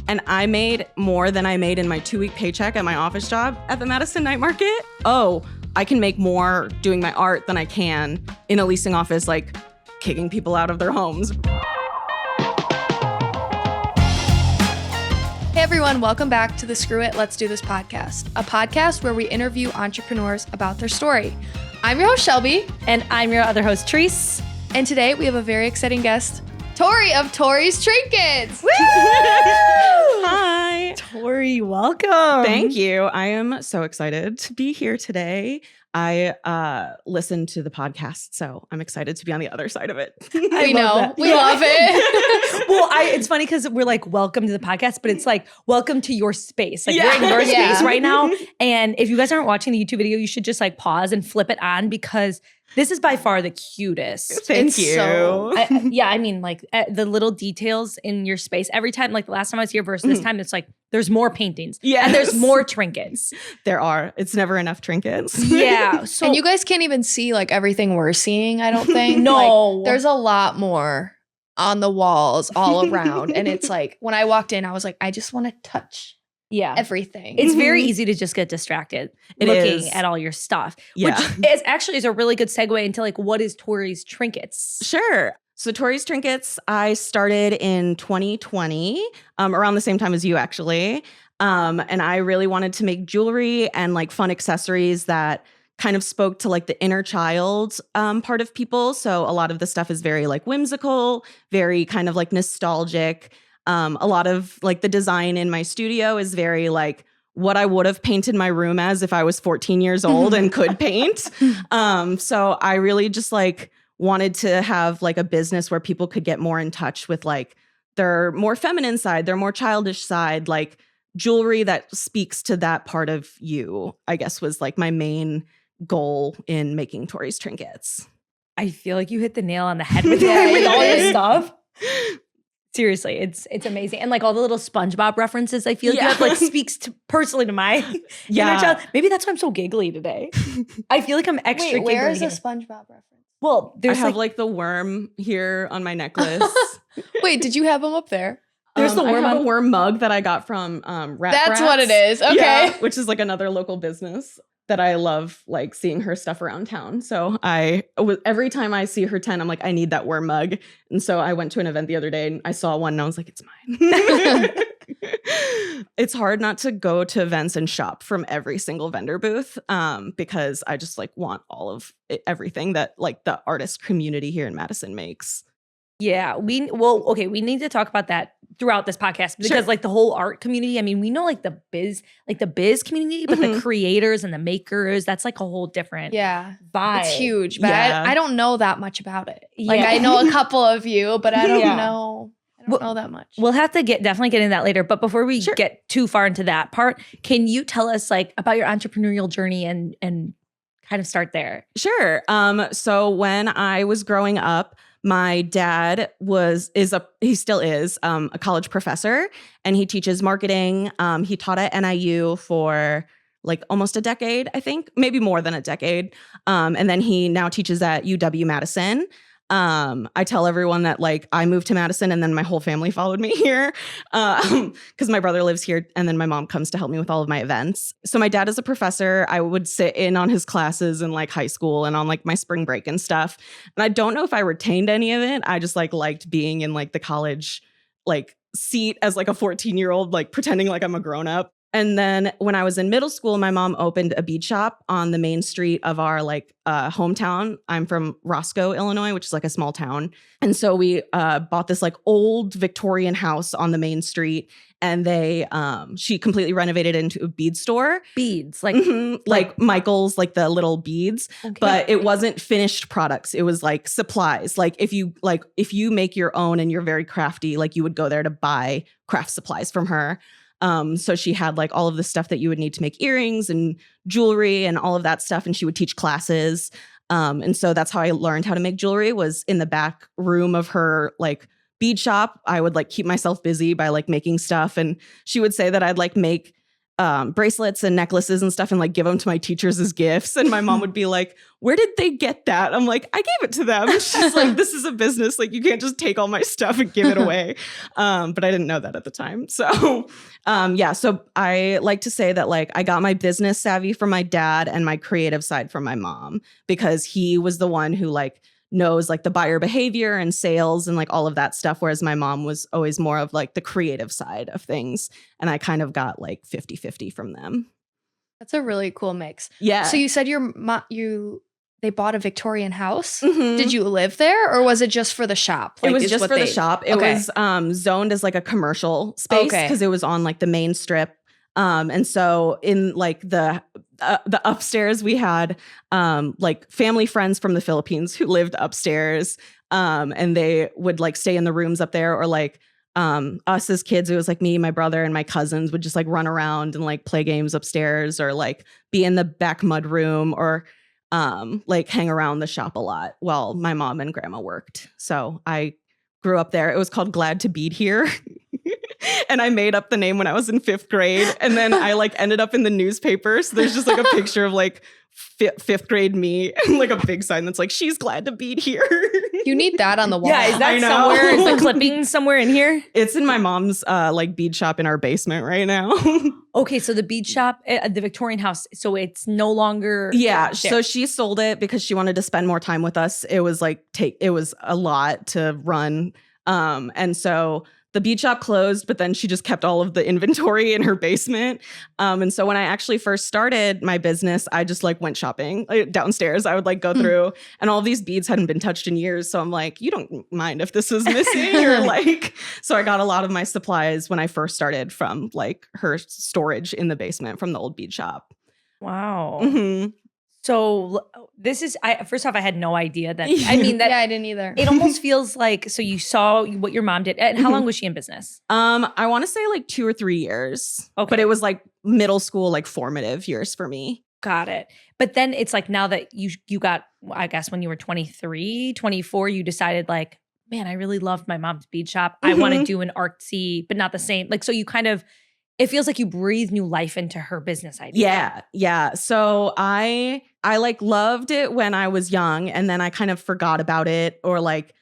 and I made more than I made in my 2-week paycheck at my office job at the Madison Night Market. Oh, I can make more doing my art than I can in a leasing office, like kicking people out of their homes. Hey everyone, welcome back to the Screw It, Let's Do This podcast, a podcast where we interview entrepreneurs about their story. I'm your host, Shelby. And I'm your other host, Therese. And today we have a very exciting guest, Tori of Tori's Trinkets. Woo! Hi. Tori, welcome. Thank you. I am so excited to be here today. I listened to the podcast, so I'm excited to be on the other side of it. We know. We love it. Well, it's funny because we're like, welcome to the podcast, but it's like, welcome to your space. Like, we're in your space right now. And if you guys aren't watching the YouTube video, you should just like pause and flip it on because this is by far the cutest. Thank you. I mean, like the little details in your space every time, like the last time I was here versus this time, it's like there's more paintings. Yes. And there's more trinkets. There are. It's never enough trinkets. Yeah. So, and you guys can't even see like everything we're seeing, I don't think. No. Like, there's a lot more on the walls all around. And it's like, when I walked in, I was like, I just want to touch everything. It's very easy to just get distracted looking at all your stuff, which is actually a really good segue into like, what is Tori's Trinkets? Sure. So Tori's Trinkets, I started in 2020, around the same time as you actually. And I really wanted to make jewelry and like fun accessories that kind of spoke to like the inner child part of people. So a lot of the stuff is very like whimsical, very kind of like nostalgic. A lot of like the design in my studio is very like what I would have painted my room as if I was 14 years old and could paint. So I really just like wanted to have like a business where people could get more in touch with like their more feminine side, their more childish side, like jewelry that speaks to that part of you, I guess was like my main goal in making Tori's Trinkets. I feel like you hit the nail on the head with all this stuff. Seriously, it's amazing. And like all the little SpongeBob references I feel like you have like speaks to personally to my inner child. Maybe that's why I'm so giggly today. I feel like I'm extra giggly. Where is a SpongeBob reference? Well, there's I have like the worm here on my necklace. Wait, did you have them up there? There's the worm. I have a worm mug that I got from That's what it is. Okay. Yeah, which is like another local business that I love, like seeing her stuff around town. So every time I see her tent, I'm like, I need that worm mug. And so I went to an event the other day and I saw one and I was like, it's mine. It's hard not to go to events and shop from every single vendor booth because I just like want all of everything that like the artist community here in Madison makes. Yeah, we need to talk about that throughout this podcast because like the whole art community, I mean, we know like the biz community, but the creators and the makers, that's like a whole different vibe. It's huge, but I don't know that much about it. Like I know a couple of you, but I don't know. I don't know that much. We'll have to definitely get into that later. But before we get too far into that part, can you tell us like about your entrepreneurial journey and kind of start there? Sure. So when I was growing up, my dad he still is a college professor, and he teaches marketing. He taught at NIU for like almost a decade, I think, maybe more than a decade. And then he now teaches at UW-Madison. I tell everyone that like I moved to Madison and then my whole family followed me here because my brother lives here and then my mom comes to help me with all of my events. So my dad is a professor. I would sit in on his classes in like high school and on like my spring break and stuff. And I don't know if I retained any of it. I just like liked being in like the college like seat as like a 14-year-old, like pretending like I'm a grown up. And then when I was in middle school, my mom opened a bead shop on the main street of our like hometown. I'm from Roscoe, Illinois, which is like a small town. And so we bought this like old Victorian house on the main street. And she completely renovated it into a bead store. Beads, like Michael's, like the little beads, but it wasn't finished products. It was like supplies. Like if you make your own and you're very crafty, like you would go there to buy craft supplies from her. So she had like all of the stuff that you would need to make earrings and jewelry and all of that stuff. And she would teach classes. And so that's how I learned how to make jewelry, was in the back room of her like bead shop. I would like keep myself busy by like making stuff. And she would say that I'd like make bracelets and necklaces and stuff and like give them to my teachers as gifts. And my mom would be like, where did they get that? I'm like, I gave it to them. And she's like, this is a business. Like, you can't just take all my stuff and give it away. But I didn't know that at the time. So, so I like to say that like I got my business savvy from my dad and my creative side from my mom, because he was the one who like knows like the buyer behavior and sales and like all of that stuff. Whereas my mom was always more of like the creative side of things. And I kind of got like 50-50 from them. That's a really cool mix. Yeah. So you said they bought a Victorian house. Mhm. Did you live there, or was it just for the shop? It was just for the shop. It was zoned as like a commercial space because it was on like the main strip. And so in like the upstairs, we had like family friends from the Philippines who lived upstairs, and they would like stay in the rooms up there, or like us as kids, it was like me, my brother, and my cousins would just like run around and like play games upstairs, or like be in the back mud room, or like hang around the shop a lot while my mom and grandma worked. So I grew up there. It was called Glad to Be Here. And I made up the name when I was in 5th grade. And then I like ended up in the newspaper. So there's just like a picture of like 5th grade me and like a big sign that's like, she's glad to be here. You need that on the wall. Yeah, is that somewhere? Is the clipping somewhere in here? It's in my mom's like bead shop in our basement right now. Okay, so the bead shop at the Victorian house, so it's no longer Yeah, there. so she sold it because she wanted to spend more time with us. It was like it was a lot to run. And so the bead shop closed, but then she just kept all of the inventory in her basement. And so when I actually first started my business, I just like went shopping downstairs. I would like go through, and all these beads hadn't been touched in years. So I'm like, you don't mind if this is missing, or like, so I got a lot of my supplies when I first started from like her storage in the basement from the old bead shop. Wow. Mm-hmm. So this is, first off, I had no idea that, I mean, that yeah, I didn't either. it almost feels like, so you saw what your mom did. And how long was she in business? I want to say like 2 or 3 years. Okay. But it was like middle school, like formative years for me. Got it. But then it's like now that you got, I guess when you were 23, 24, you decided like, man, I really loved my mom's bead shop. I want to do an artsy, but not the same. Like, so you kind of, it feels like you breathe new life into her business idea. Yeah. So I like loved it when I was young, and then I kind of forgot about it, or like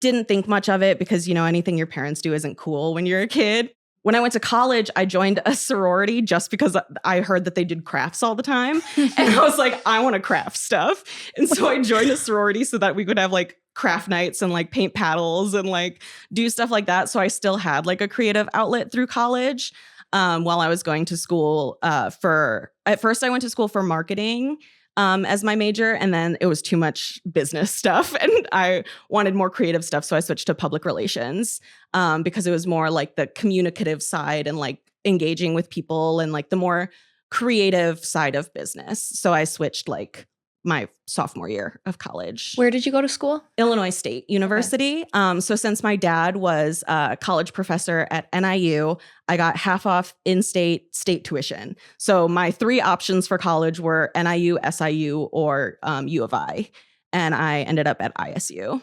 didn't think much of it because, you know, anything your parents do isn't cool when you're a kid. When I went to college, I joined a sorority just because I heard that they did crafts all the time. And I was like, I want to craft stuff. And so I joined a sorority so that we could have like craft nights and like paint paddles and like do stuff like that. So I still had like a creative outlet through college. While I was going to school at first I went to school for marketing as my major, and then it was too much business stuff and I wanted more creative stuff. So I switched to public relations because it was more like the communicative side and like engaging with people and like the more creative side of business. So I switched like my sophomore year of college. Where did you go to school? Illinois State University. Okay. So since my dad was a college professor at NIU, I got half off in-state tuition. So my 3 options for college were NIU, SIU, or U of I. And I ended up at ISU.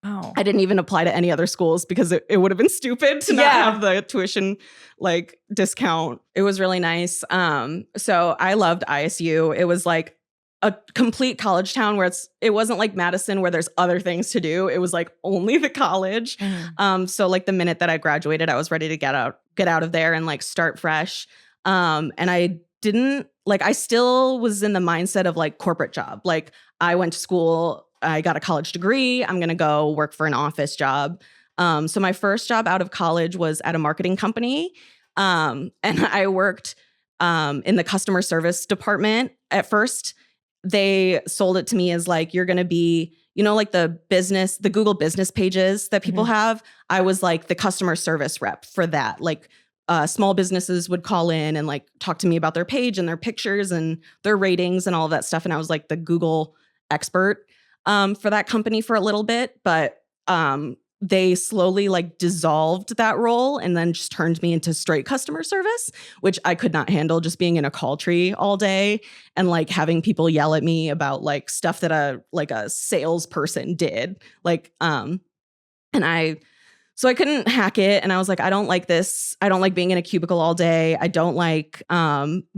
Wow. I didn't even apply to any other schools because it would have been stupid to not have the tuition like discount. It was really nice. So I loved ISU. It was like a complete college town where it wasn't like Madison where there's other things to do. It was like only the college. So like the minute that I graduated, I was ready to get out of there and like start fresh. And I still was in the mindset of like corporate job. Like I went to school, I got a college degree. I'm going to go work for an office job. So my first job out of college was at a marketing company. And I worked in the customer service department. At first, they sold it to me as like, you're going to be, you know, like the Google business pages that people have. I was like the customer service rep for that. Like small businesses would call in and like talk to me about their page and their pictures and their ratings and all of that stuff. And I was like the Google expert for that company for a little bit. But they slowly like dissolved that role and then just turned me into straight customer service, which I could not handle, just being in a call tree all day and like having people yell at me about like stuff that a salesperson did. Like, and I So I couldn't hack it. And I was like, I don't like this. I don't like being in a cubicle all day. I don't like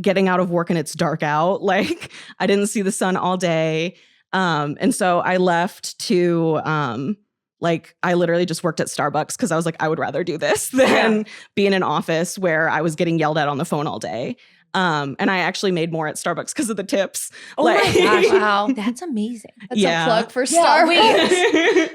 getting out of work and it's dark out. Like I didn't see the sun all day. And so I left to I literally just worked at Starbucks because I was like, I would rather do this than be in an office where I was getting yelled at on the phone all day. And I actually made more at Starbucks because of the tips. Oh my gosh. Wow. That's amazing. That's a plug for Starbucks.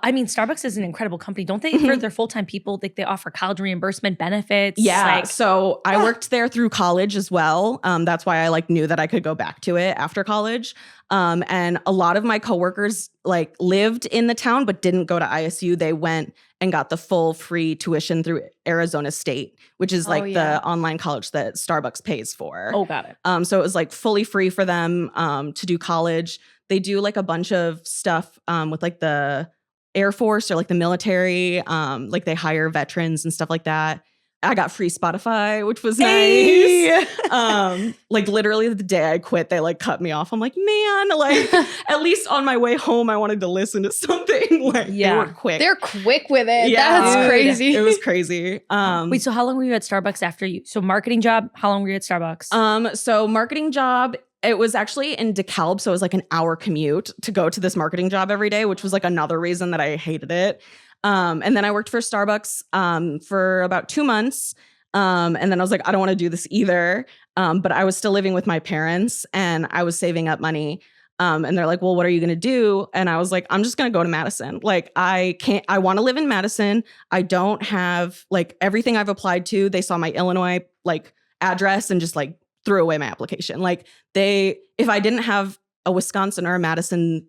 I mean, Starbucks is an incredible company. Don't they, for their full-time people, they offer college reimbursement benefits? Yeah. So I worked there through college as well. That's why I knew that I could go back to it after college. And a lot of my coworkers lived in the town, but didn't go to ISU. They went and got the full free tuition through Arizona State, which is the online college that Starbucks pays for. Oh, got it. So it was fully free for them to do college. They do a bunch of stuff with the Air Force or the military. They hire veterans and stuff like that. I got free Spotify, which was nice. Literally the day I quit, they cut me off. I'm like, man, at least on my way home, I wanted to listen to something. They were quick. They're quick with it. Yeah. That's crazy. It was crazy. Wait, so how long were you at Starbucks after you? So marketing job, how long were you at Starbucks? So marketing job, it was actually in DeKalb. So it was an hour commute to go to this marketing job every day, which was another reason that I hated it. And then I worked for Starbucks for about 2 months. And then I was like, I don't want to do this either. But I was still living with my parents and I was saving up money. And they're like, well, what are you going to do? And I was like, I'm just going to go to Madison. I want to live in Madison. I don't have everything I've applied to. They saw my Illinois address and just threw away my application. If I didn't have a Wisconsin or a Madison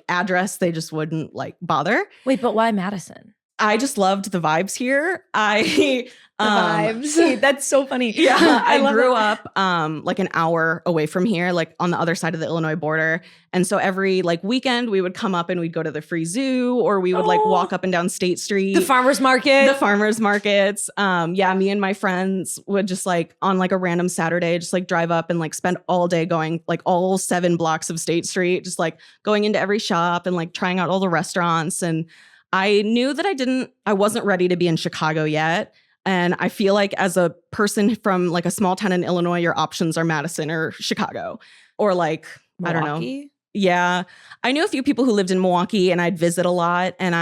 address, they just wouldn't bother. Wait, but why Madison? I just loved the vibes here. The vibes. That's so funny. Yeah. I grew up an hour away from here, on the other side of the Illinois border. And so every weekend we would come up and we'd go to the free zoo or we would walk up and down State Street. The farmer's market. The farmer's markets. Me and my friends would just on a random Saturday, just drive up and spend all day going all 7 blocks of State Street, just going into every shop and trying out all the restaurants. And I knew that I wasn't ready to be in Chicago yet. And I feel as a person from a small town in Illinois, your options are Madison or Chicago or I don't know. Yeah. I knew a few people who lived in Milwaukee and I'd visit a lot. And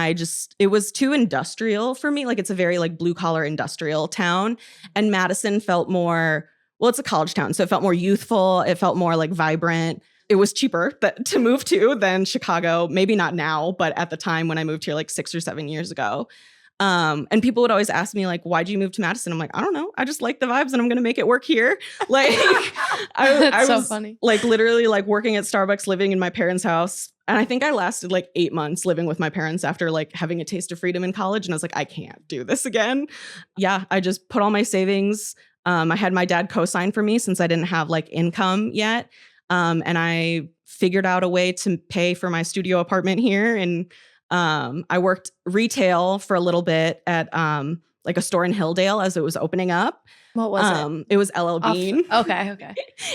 it was too industrial for me. It's a very blue collar industrial town. And Madison felt more, well, it's a college town. So it felt more youthful. It felt more vibrant. It was cheaper to move to than Chicago. Maybe not now, but at the time when I moved here 6 or 7 years ago. And people would always ask me why'd you move to Madison? I'm like, I don't know. I just like the vibes and I'm going to make it work here. I was funny. Literally working at Starbucks, living in my parents' house. And I think I lasted 8 months living with my parents after having a taste of freedom in college. And I was like, I can't do this again. Yeah. I just put all my savings. I had my dad co-sign for me since I didn't have income yet. And I figured out a way to pay for my studio apartment here. And I worked retail for a little bit at a store in Hilldale as it was opening up. What was it? It was LL Bean. Okay.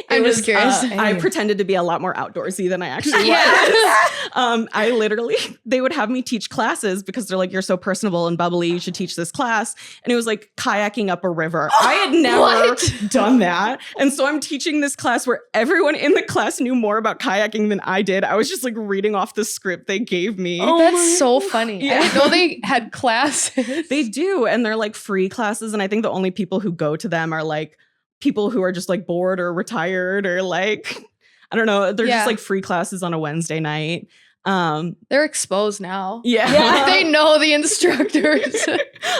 I'm just curious. I pretended to be a lot more outdoorsy than I actually was. I literally, they would have me teach classes because they're like, you're so personable and bubbly, you should teach this class. And it was kayaking up a river. I had never done that. And so I'm teaching this class where everyone in the class knew more about kayaking than I did. I was just reading off the script they gave me. Oh, that's so funny. Yeah. I didn't know they had classes. They do. And they're free classes. And I think the only people who go to them are people who are just bored or retired or I don't know. They're just free classes on a Wednesday night. They're exposed now. Yeah. They know the instructors.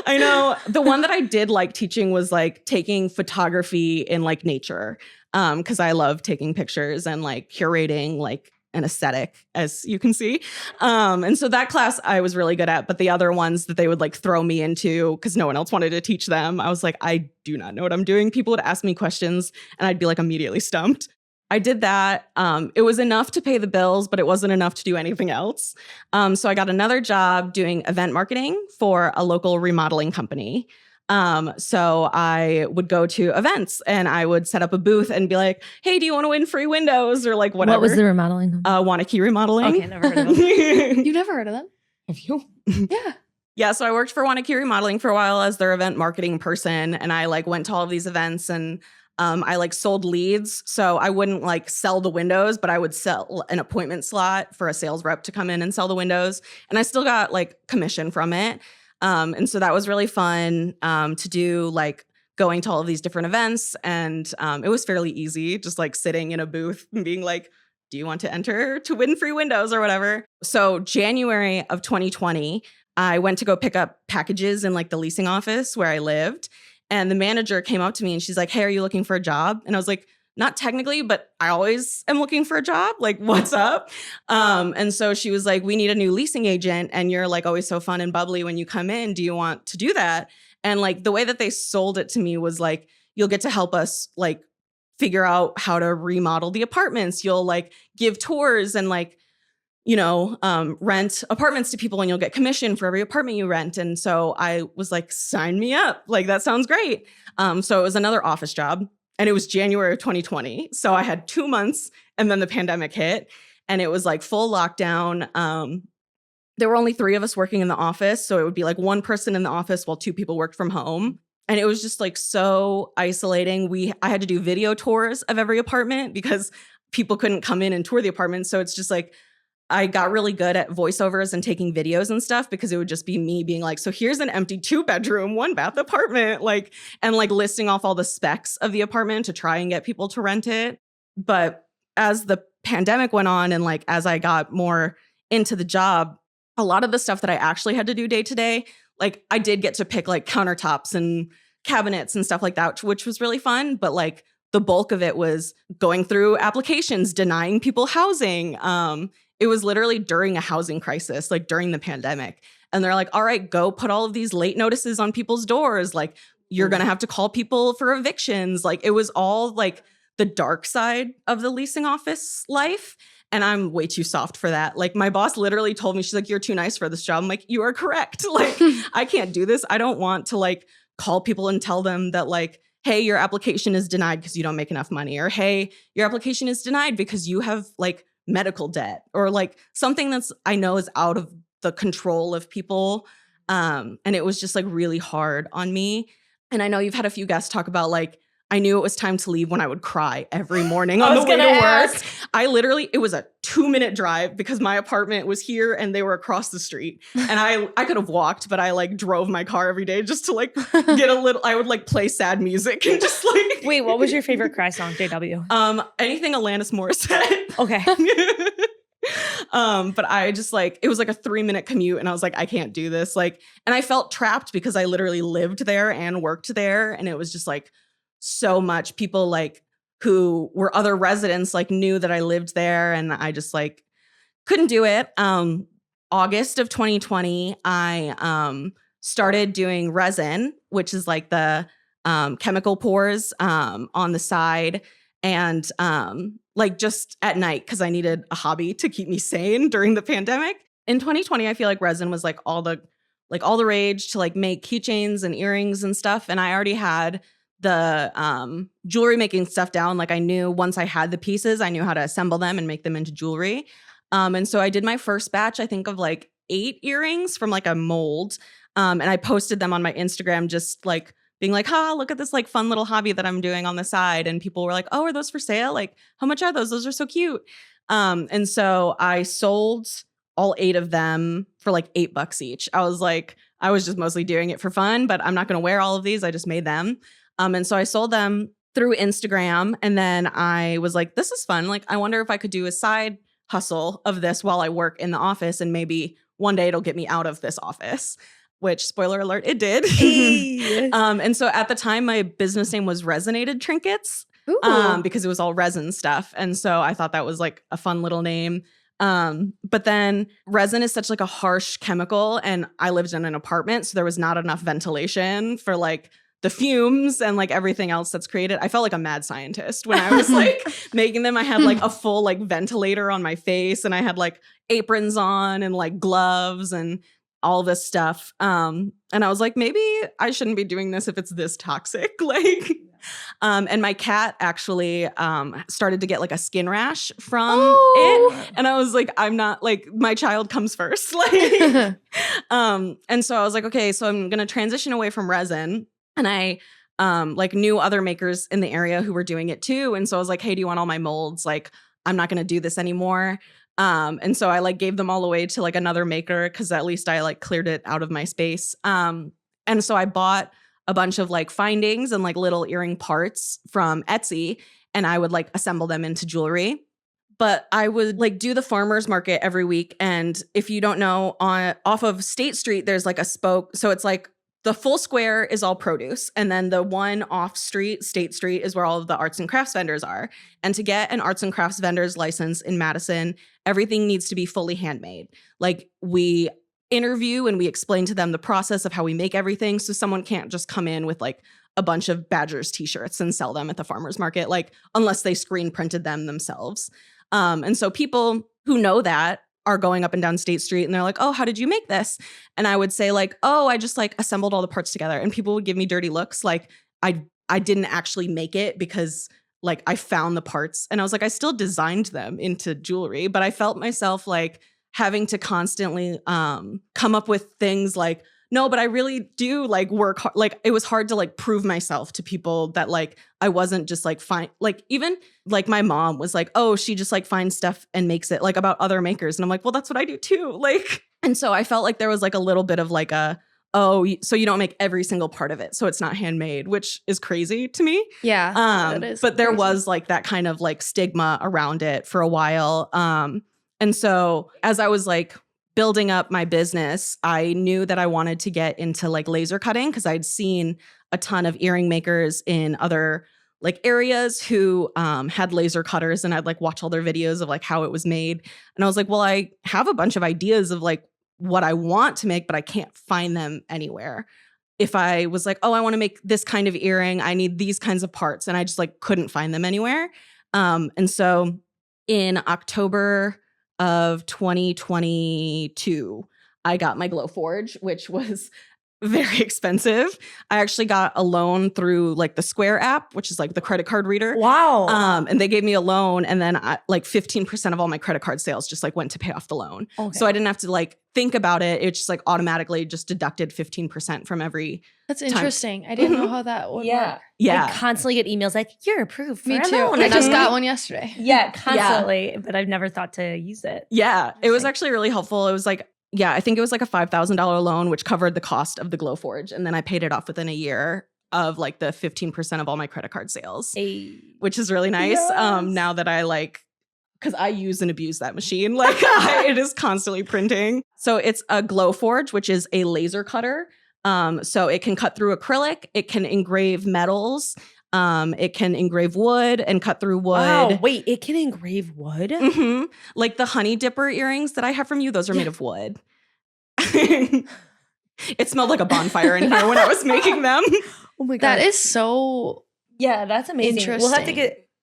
I know. The one that I did teaching was taking photography in nature. Because I love taking pictures and curating an aesthetic, as you can see. And so that class I was really good at, but the other ones that they would throw me into because no one else wanted to teach them, I was I do not know what I'm doing. People would ask me questions and I'd be immediately stumped. I did that. It was enough to pay the bills, but it wasn't enough to do anything else. So I got another job doing event marketing for a local remodeling company. So I would go to events and I would set up a booth and be like, hey, do you want to win free windows or whatever? What was the remodeling? Wanakee Remodeling. Okay, never heard of them. You never heard of them? Have you? Yeah. Yeah, so I worked for Wanakee Remodeling for a while as their event marketing person, and I like went to all of these events and I like sold leads. So I wouldn't like sell the windows, but I would sell an appointment slot for a sales rep to come in and sell the windows. And I still got like commission from it. And so that was really fun to do, like going to all of these different events. And it was fairly easy, just like sitting in a booth and being like, do you want to enter to win free windows or whatever? So January of 2020, I went to go pick up packages in like the leasing office where I lived. And the manager came up to me and she's like, hey, are you looking for a job? And I was like, not technically, but I always am looking for a job. Like, what's up? And so she was like, we need a new leasing agent. And you're like always so fun and bubbly when you come in. Do you want to do that? And like the way that they sold it to me was like, you'll get to help us like figure out how to remodel the apartments. You'll like give tours and like, rent apartments to people and you'll get commission for every apartment you rent. And so I was like, sign me up. Like, that sounds great. So it was another office job and it was January of 2020. So I had 2 months and then the pandemic hit and it was like full lockdown. There were only 3 of us working in the office. So it would be like 1 person in the office while 2 people worked from home. And it was just like so isolating. I had to do video tours of every apartment because people couldn't come in and tour the apartment. So it's just like, I got really good at voiceovers and taking videos and stuff because it would just be me being like, so here's an empty 2-bedroom, 1-bath apartment, like, and like listing off all the specs of the apartment to try and get people to rent it. But as the pandemic went on and like, as I got more into the job, a lot of the stuff that I actually had to do day to day, like I did get to pick like countertops and cabinets and stuff like that, which was really fun. But like the bulk of it was going through applications, denying people housing. It was literally during a housing crisis, like during the pandemic. And they're like, all right, go put all of these late notices on people's doors. Like, you're going to have to call people for evictions. Like, it was all like the dark side of the leasing office life. And I'm way too soft for that. Like, my boss literally told me, she's like, you're too nice for this job. I'm like, you are correct. Like, I can't do this. I don't want to like call people and tell them that like, hey, your application is denied because you don't make enough money. Or, hey, your application is denied because you have like medical debt or like something that's I know is out of the control of people. And it was just like really hard on me. And I know you've had a few guests talk about like, I knew it was time to leave when I would cry every morning on the way to work. It was a 2-minute drive because my apartment was here and they were across the street. And I could have walked, but I like drove my car every day just to like get a little, I would like play sad music and just like. Wait, what was your favorite cry song, JW? Anything Alanis Morissette. Okay. But I just like, it was like a 3-minute commute and I was like, I can't do this. Like, and I felt trapped because I literally lived there and worked there. And it was just like, so much people like who were other residents like knew that I lived there and I just like couldn't do it. August of 2020, I started doing resin, which is like the chemical pours on the side and like just at night because I needed a hobby to keep me sane during the pandemic. In 2020, I feel like resin was like all the rage to like make keychains and earrings and stuff. And I already had the jewelry making stuff down. Like I knew once I had the pieces, I knew how to assemble them and make them into jewelry. And so I did my first batch, I think of like 8 earrings from like a mold. And I posted them on my Instagram, just like being like, look at this like fun little hobby that I'm doing on the side. And people were like, oh, are those for sale? Like, how much are those? Those are so cute. And so I sold all 8 of them for like $8 each. I was just mostly doing it for fun, but I'm not going to wear all of these. I just made them. And so I sold them through Instagram. And then I was like, this is fun. Like, I wonder if I could do a side hustle of this while I work in the office. And maybe one day it'll get me out of this office, which spoiler alert, it did. Hey. And so at the time, my business name was Resonated Trinkets because it was all resin stuff. And so I thought that was like a fun little name. But then resin is such like a harsh chemical. And I lived in an apartment, so there was not enough ventilation for like the fumes and like everything else that's created. I felt like a mad scientist when I was like making them. I had like a full like ventilator on my face and I had like aprons on and like gloves and all this stuff. And I was like, maybe I shouldn't be doing this if it's this toxic. Like, And my cat actually started to get like a skin rash from Oh. it. And I was like, I'm not like, my child comes first. Like, and so I was like, okay, so I'm going to transition away from resin. And I like knew other makers in the area who were doing it too. And so I was like, hey, do you want all my molds? Like, I'm not going to do this anymore. And so I like gave them all away to like another maker because at least I like cleared it out of my space. And so I bought a bunch of like findings and like little earring parts from Etsy, and I would like assemble them into jewelry. But I would like do the farmer's market every week. And if you don't know, off of State Street, there's like a spoke. So it's like the full square is all produce. And then the one off street, State Street, is where all of the arts and crafts vendors are. And to get an arts and crafts vendor's license in Madison, everything needs to be fully handmade. Like we interview and we explain to them the process of how we make everything. So someone can't just come in with like a bunch of Badgers t-shirts and sell them at the farmer's market, like unless they screen printed them themselves. And so people who know that are going up and down State Street and they're like, oh, how did you make this? And I would say like, oh, I just like assembled all the parts together. And people would give me dirty looks. Like I didn't actually make it because like I found the parts and I was like, I still designed them into jewelry, but I felt myself like having to constantly come up with things like, no, but I really do like work hard. Like it was hard to like prove myself to people that like I wasn't just like fine. Like even like my mom was like, oh, she just like finds stuff and makes it like about other makers. And I'm like, well, that's what I do too. Like, and so I felt like there was like a little bit of like oh, so you don't make every single part of it. So it's not handmade, which is crazy to me. Yeah. That is but there crazy. was like that kind of like stigma around it for a while. And so as I was like building up my business, I knew that I wanted to get into like laser cutting because I'd seen a ton of earring makers in other like areas who had laser cutters, and I'd like watch all their videos of like how it was made. And I was like, well, I have a bunch of ideas of like what I want to make, but I can't find them anywhere. If I was like, oh, I want to make this kind of earring, I need these kinds of parts, and I just like couldn't find them anywhere. And so in October of 2022, I got my Glowforge, which was very expensive. I actually got a loan through like the Square app, which is like the credit card reader. Wow. And they gave me a loan, and then like 15% of all my credit card sales just like went to pay off the loan. Okay. So I didn't have to like think about it. It just like automatically just deducted 15% from every That's interesting. I didn't know how that would work. Yeah. I constantly get emails like, you're approved for Me a too. loan. I just got one yesterday. Yeah, constantly. But I've never thought to use it. Yeah. It was actually really helpful. It was like, yeah, I think it was like a $5,000 loan, which covered the cost of the Glowforge. And then I paid it off within a year of like the 15% of all my credit card sales, which is really nice. Yes. Now that I like, because I use and abuse that machine. Like it is constantly printing. So it's a Glowforge, which is a laser cutter. So it can cut through acrylic. It can engrave metals. It can engrave wood and cut through wood. Wow, wait, it can engrave wood? Mm-hmm. Like the honey dipper earrings that I have from you, those are made of wood. It smelled like a bonfire in here when I was making them. Oh my god. That is so Yeah, that's amazing. interesting.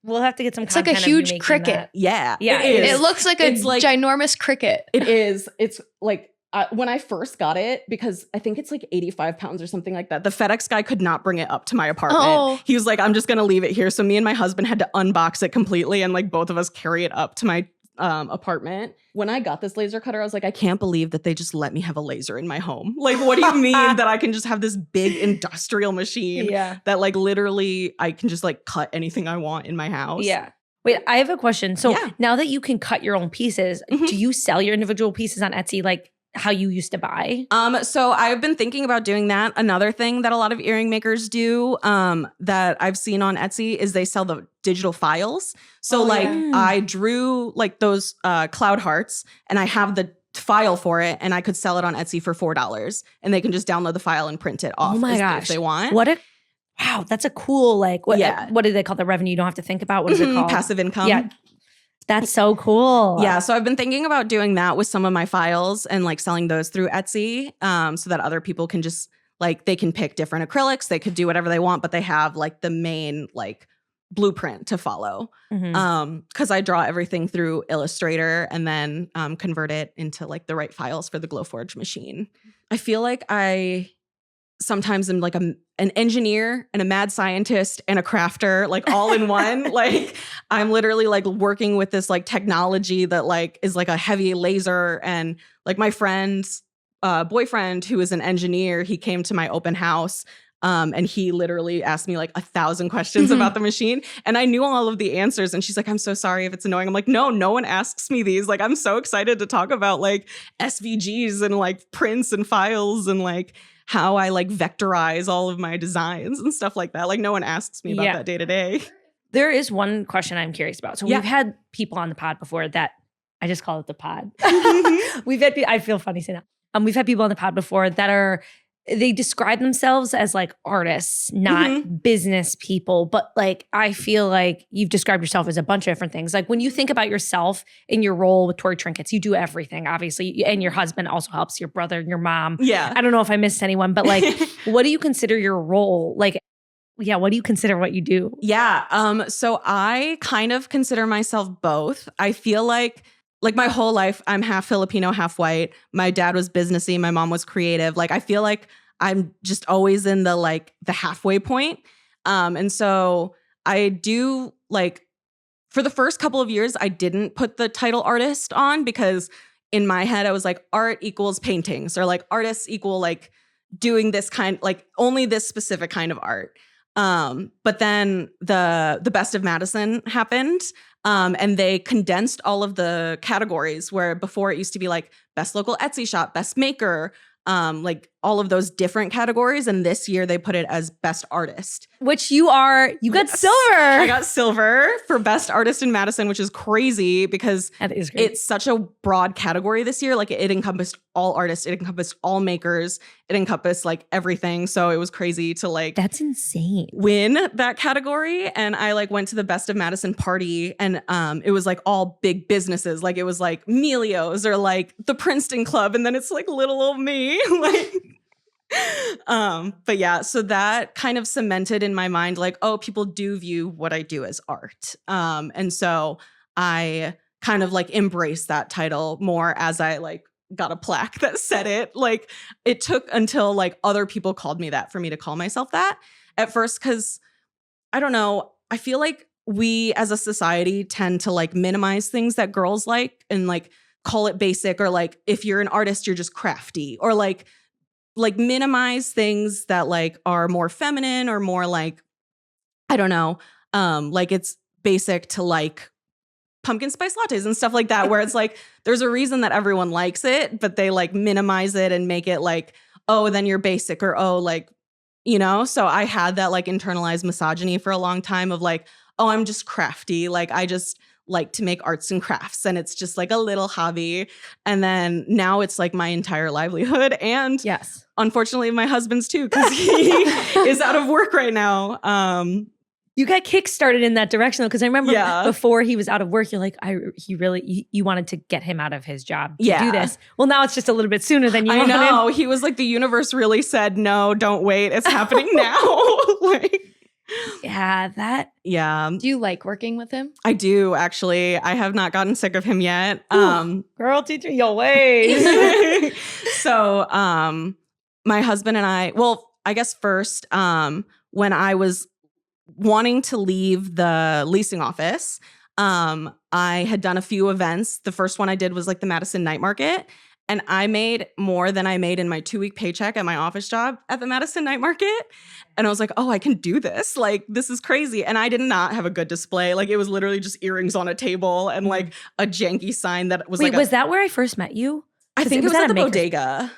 We'll have to get some It's like a content of you huge making cricket. that. Yeah. Yeah, it is. It looks like a It's like- ginormous cricket. It is. It's like when I first got it, because I think it's like 85 pounds or something like that. The FedEx guy could not bring it up to my apartment. Oh. He was like, I'm just going to leave it here. So me and my husband had to unbox it completely and like both of us carry it up to my apartment. When I got this laser cutter, I was like, I can't believe that they just let me have a laser in my home. Like, what do you mean that I can just have this big industrial machine that like literally I can just like cut anything I want in my house? Yeah. Wait, I have a question. So Yeah. now that you can cut your own pieces, Mhm. do you sell your individual pieces on Etsy like how you used to buy? So I've been thinking about doing that. Another thing that a lot of earring makers do that I've seen on Etsy is they sell the digital files. So like I drew like those cloud hearts and I have the file for it and I could sell it on Etsy for $4 and they can just download the file and print it off if they want. Wow, that's a cool what do they call the revenue you don't have to think about? What is it called? Passive income. Yeah. That's so cool. Yeah, so I've been thinking about doing that with some of my files and like selling those through Etsy so that other people can just like they can pick different acrylics. They could do whatever they want, but they have like the main like blueprint to follow. Because I draw everything through Illustrator and then convert it into like the right files for the Glowforge machine. I feel like I sometimes am like an engineer and a mad scientist and a crafter, like all in one. Like I'm literally like working with this like technology that like is like a heavy laser. And like my friend's boyfriend, who is an engineer, he came to my open house. And he literally asked me like 1,000 questions about the machine. And I knew all of the answers. And she's like, I'm so sorry if it's annoying. I'm like, no one asks me these. Like, I'm so excited to talk about like SVGs and like prints and files and like how I like vectorize all of my designs and stuff like that. Like no one asks me about that day to day. There is one question I'm curious about. So we've had people on the pod before that, I just call it the pod. We've had, I feel funny saying that. We've had people on the pod before that they describe themselves as like artists, not business people. But like, I feel like you've described yourself as a bunch of different things. Like when you think about yourself in your role with Tori Trinkets, you do everything, obviously. And your husband also helps, your brother, your mom. Yeah. I don't know if I missed anyone, but like, what do you consider your role? Like, what do you consider what you do? Yeah. So I kind of consider myself both. I feel like my whole life, I'm half Filipino, half white. My dad was businessy. My mom was creative. Like, I feel like I'm just always in the halfway point. And so I do like, for the first couple of years, I didn't put the title artist on because in my head, I was like, art equals paintings, or like artists equal like doing this kind, like only this specific kind of art. But then the Best of Madison happened. And they condensed all of the categories where before it used to be like best local Etsy shop, best maker, like all of those different categories. And this year they put it as best artist. Which you got silver. I got silver for best artist in Madison, which is crazy because it's such a broad category this year. Like it encompassed all artists, it encompassed all makers, it encompassed like everything. So it was crazy to like that's insane win that category. And I like went to the Best of Madison party, and it was like all big businesses. Like it was like Melio's or like the Princeton Club, and then it's like little old me. Like but yeah, so that kind of cemented in my mind like, oh, people do view what I do as art. And so I kind of like embraced that title more as I like got a plaque that said it. Like it took until like other people called me that for me to call myself that at first, because I don't know, I feel like we as a society tend to like minimize things that girls like and like call it basic, or like if you're an artist, you're just crafty, or like minimize things that like are more feminine or more like, I don't know, like it's basic to like pumpkin spice lattes and stuff like that, where it's like, there's a reason that everyone likes it, but they like minimize it and make it like, oh, then you're basic, or, oh, like, you know? So I had that like internalized misogyny for a long time of like, oh, I'm just crafty. Like I just like to make arts and crafts, and it's just like a little hobby. And then now it's like my entire livelihood, and yes, unfortunately my husband's too, because he is out of work right now. You got kickstarted in that direction though, because I remember before he was out of work, you're like, you wanted to get him out of his job to do this. Well, now it's just a little bit sooner than you wanted. I know. He was like, the universe really said, no, don't wait. It's happening now. Like, yeah. Do you like working with him? I do, actually. I have not gotten sick of him yet. Girl, teach me your ways. So my husband and I, well, I guess first, when I was wanting to leave the leasing office, I had done a few events. The first one I did was like the Madison Night Market. And I made more than I made in my 2-week paycheck at my office job at the Madison Night Market. And I was like, oh, I can do this. Like, this is crazy. And I did not have a good display. Like, it was literally just earrings on a table and like a janky sign that was was that where I first met you? I think it was at the bodega.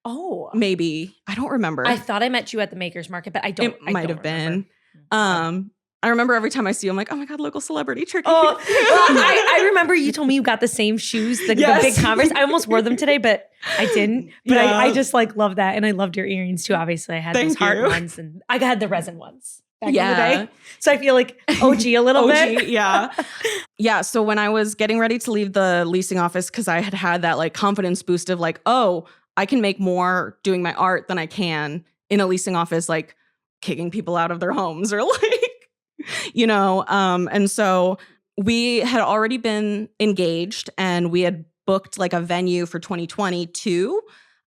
Oh. Maybe. I don't remember. I thought I met you at the Maker's Market, but I might have been. I remember every time I see you, I'm like, oh my God, local celebrity turkey. Oh, well, I remember you told me you got the same shoes, the big Converse. I almost wore them today, but I didn't. But I just like love that. And I loved your earrings too, obviously. I had those heart ones, and I had the resin ones back in the day. So I feel like OG a little bit. Yeah. Yeah. So when I was getting ready to leave the leasing office, because I had that like confidence boost of like, oh, I can make more doing my art than I can in a leasing office, like kicking people out of their homes or like, you know, and so we had already been engaged and we had booked like a venue for 2022.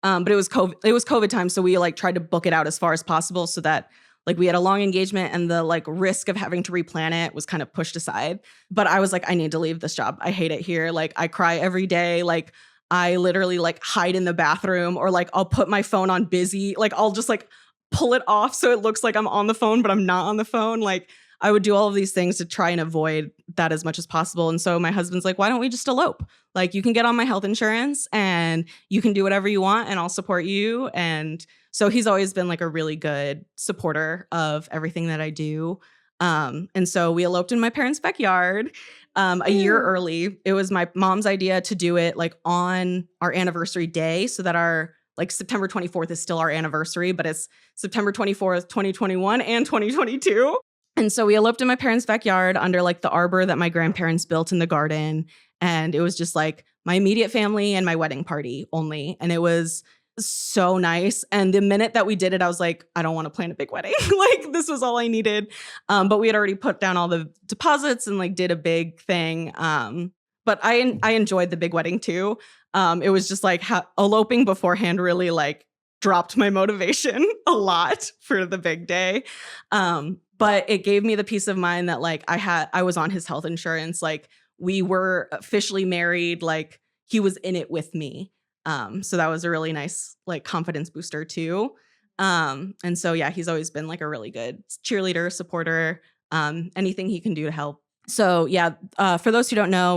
But it was COVID time. So we like tried to book it out as far as possible so that like we had a long engagement and the like risk of having to replan it was kind of pushed aside. But I was like, I need to leave this job. I hate it here. Like I cry every day. Like I literally like hide in the bathroom or like I'll put my phone on busy. Like I'll just like pull it off so it looks like I'm on the phone, but I'm not on the phone. Like I would do all of these things to try and avoid that as much as possible. And so my husband's like, why don't we just elope? Like you can get on my health insurance and you can do whatever you want and I'll support you. And so he's always been like a really good supporter of everything that I do. And so we eloped in my parents' backyard a year early. It was my mom's idea to do it like on our anniversary day so that our like September 24th is still our anniversary, but it's September 24th, 2021 and 2022. And so we eloped in my parents' backyard under like the arbor that my grandparents built in the garden. And it was just like my immediate family and my wedding party only. And it was so nice. And the minute that we did it, I was like, I don't want to plan a big wedding. Like this was all I needed. But we had already put down all the deposits and like did a big thing. But I enjoyed the big wedding too. It was just like eloping beforehand really like dropped my motivation a lot for the big day. But it gave me the peace of mind that like I was on his health insurance. Like we were officially married. Like he was in it with me. So that was a really nice like confidence booster too. And so yeah, he's always been like a really good cheerleader, supporter, anything he can do to help. So yeah, for those who don't know,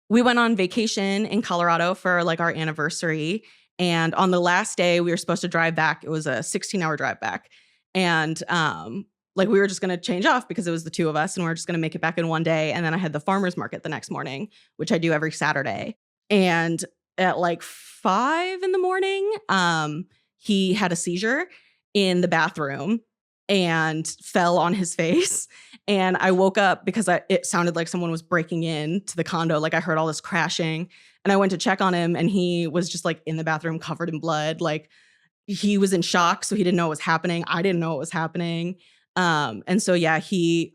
we went on vacation in Colorado for like our anniversary. And on the last day we were supposed to drive back. It was a 16-hour drive back. And like we were just going to change off because it was the two of us and we were just going to make it back in one day. And then I had the farmer's market the next morning, which I do every Saturday. And at like 5 a.m, he had a seizure in the bathroom and fell on his face. And I woke up because it sounded like someone was breaking into the condo. Like I heard all this crashing and I went to check on him and he was just like in the bathroom covered in blood. Like he was in shock. So he didn't know what was happening. I didn't know what was happening. And so, yeah,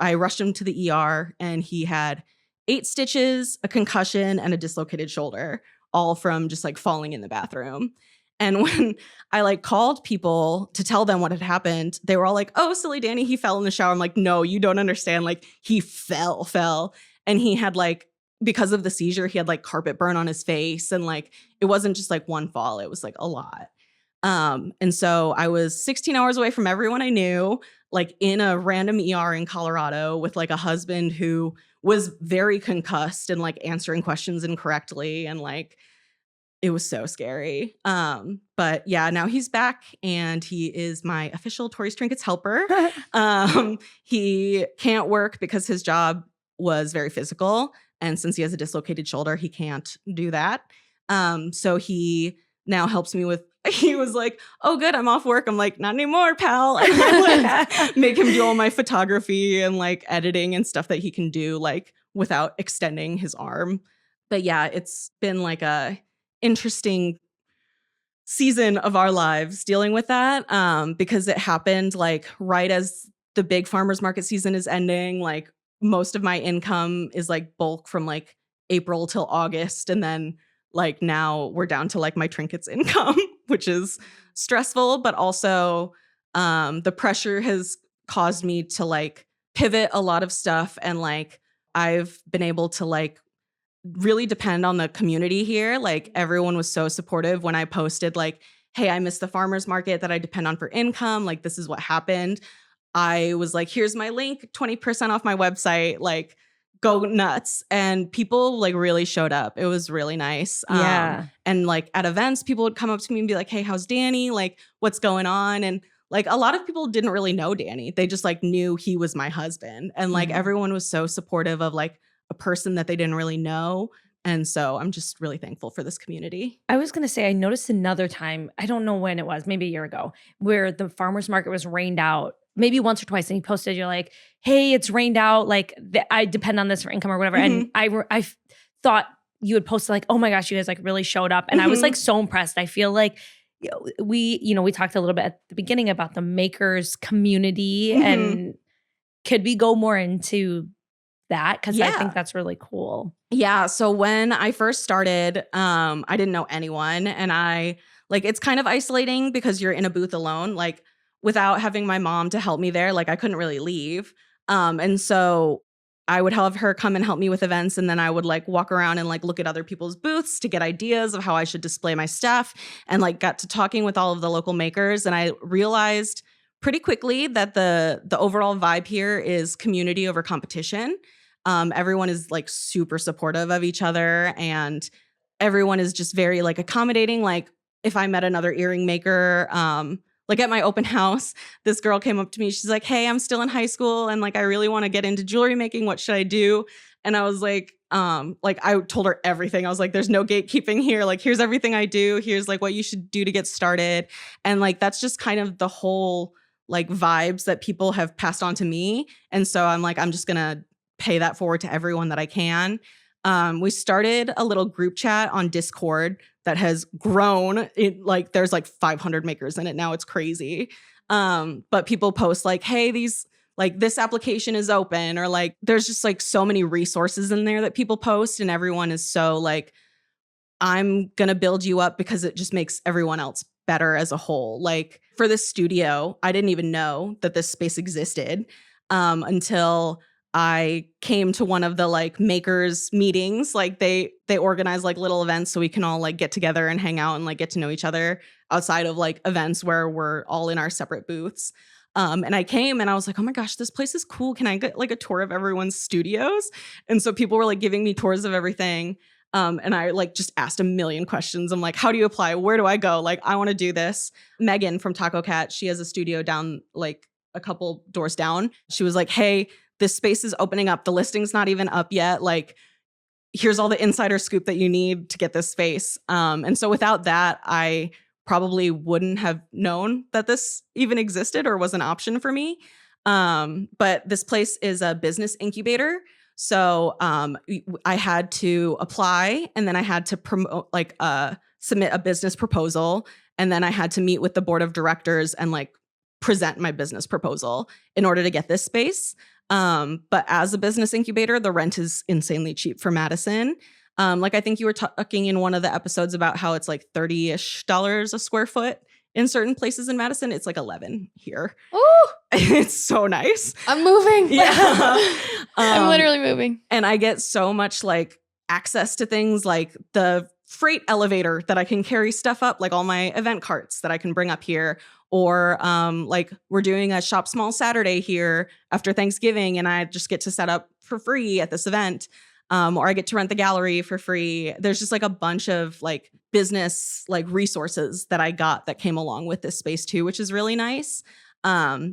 I rushed him to the ER and he had 8 stitches, a concussion and a dislocated shoulder, all from just like falling in the bathroom. And when I like called people to tell them what had happened, they were all like, oh, silly Danny, he fell in the shower. I'm like, no, you don't understand. Like he fell. And he had like, because of the seizure, he had like carpet burn on his face. And like, it wasn't just like one fall. It was like a lot. And so I was 16 hours away from everyone I knew, like in a random ER in Colorado with like a husband who was very concussed and like answering questions incorrectly. And like, it was so scary. But yeah, now he's back and he is my official Tori's Trinkets helper. He can't work because his job was very physical. And since he has a dislocated shoulder, he can't do that. So he now helps me with, he was like, oh, good, I'm off work. I'm like, not anymore, pal. And I like, make him do all my photography and like editing and stuff that he can do like without extending his arm. But yeah, it's been like a interesting season of our lives dealing with that because it happened like right as the big farmers market season is ending. Like most of my income is like bulk from like April till August. And then like now we're down to like my trinkets income, which is stressful, but also the pressure has caused me to like pivot a lot of stuff. And like I've been able to like really depend on the community here. Like everyone was so supportive when I posted like, hey, I missed the farmer's market that I depend on for income. Like this is what happened. I was like, here's my link, 20% off my website, like go nuts. And people like really showed up. It was really nice. Yeah. And like at events, people would come up to me and be like, hey, how's Danny? Like what's going on? And like a lot of people didn't really know Danny. They just like knew he was my husband. And like everyone was so supportive of like a person that they didn't really know. And so I'm just really thankful for this community. I was going to say, I noticed another time, I don't know when it was, maybe a year ago, where the farmer's market was rained out, maybe once or twice. And you posted, you're like, hey, it's rained out. Like I depend on this for income or whatever. And I thought you had posted like, oh my gosh, you guys like really showed up. And I was like so impressed. I feel like we talked a little bit at the beginning about the makers community and could we go more into that? Because I think that's really cool. Yeah. So when I first started, I didn't know anyone. And I like it's kind of isolating because you're in a booth alone. Like without having my mom to help me there, like I couldn't really leave. And so I would have her come and help me with events, and then I would like walk around and like look at other people's booths to get ideas of how I should display my stuff, and like got to talking with all of the local makers, and I realized pretty quickly that the overall vibe here is community over competition. Everyone is like super supportive of each other, and everyone is just very like accommodating. Like if I met another earring maker, like at my open house, this girl came up to me. She's like, "Hey, I'm still in high school and like I really want to get into jewelry making. What should I do?" And I was like I told her everything. I was like, "There's no gatekeeping here. Like here's everything I do. Here's like what you should do to get started." And like that's just kind of the whole like vibes that people have passed on to me. And so I'm like, I'm just going to pay that forward to everyone that I can. We started a little group chat on Discord that has grown. It like there's like 500 makers in it now. It's crazy. But people post like, "Hey, these like this application is open," or like there's just like so many resources in there that people post, and everyone is so like, I'm gonna build you up because it just makes everyone else better as a whole. Like for this studio, I didn't even know that this space existed until I came to one of the like makers meetings. Like they organize like little events so we can all like get together and hang out and like get to know each other outside of like events where we're all in our separate booths. And I came and I was like, "Oh my gosh, this place is cool. Can I get like a tour of everyone's studios?" And so people were like giving me tours of everything. And I like just asked a million questions. I'm like, "How do you apply? Where do I go? Like, I want to do this." Megan from Taco Cat, she has a studio down like a couple doors down. She was like, "Hey, this space is opening up. The listing's not even up yet. Like, here's all the insider scoop that you need to get this space." And so without that, I probably wouldn't have known that this even existed or was an option for me. But this place is a business incubator. So I had to apply, and then I had to promote, like submit a business proposal, and then I had to meet with the board of directors and like present my business proposal in order to get this space. But as a business incubator, the rent is insanely cheap for Madison. Like I think you were talking in one of the episodes about how it's like $30-ish a square foot in certain places in Madison. It's like 11 here. Oh, It's so nice. I'm moving. Yeah. I'm literally moving. And I get so much like access to things like the freight elevator that I can carry stuff up, like all my event carts that I can bring up here. Or like we're doing a Shop Small Saturday here after Thanksgiving, and I just get to set up for free at this event. Or I get to rent the gallery for free. There's just like a bunch of like business like resources that I got that came along with this space too, which is really nice